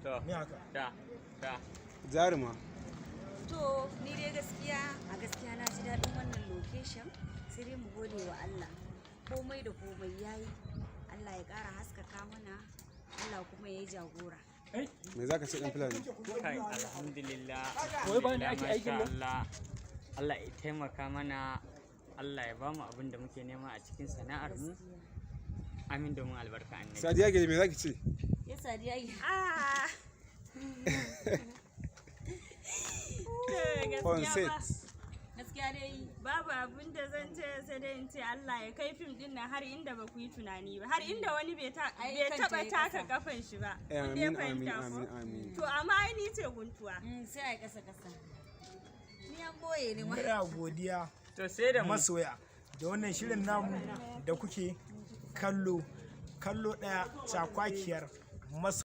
me haka jaruma. To ni dai gaskiya na ji daɗin wannan location, sai dai mu gode wa Allah, komai da komai yayi. Allah ya ƙara haskaka mana, Allah kuma ya yi jagora. Me za ka ce ɗan Fulani? Kai alhamdulillah. Wai ba ni ake aikin nan? Allah ya taimaka mana, Allah ya bamu abin da muke nema a cikin sana'ar mu. Amin domin albarka annabi. Sadiya ke me za ki ce? Ya Sadiya yi. Gaskiya dai babu abin da zan ce sai dai in ce Allah ya kai fim din nan har inda ba ku yi tunani ba, har inda wani bai taba taka kafan shi ba. Amin. To amma ai ni ce guntuwa. Sai ai kasa. Ni an boye ne ma. Muna godiya To sai da masoya da wannan shirin namu da kuke kallo ɗaya cakwakiyar masoya.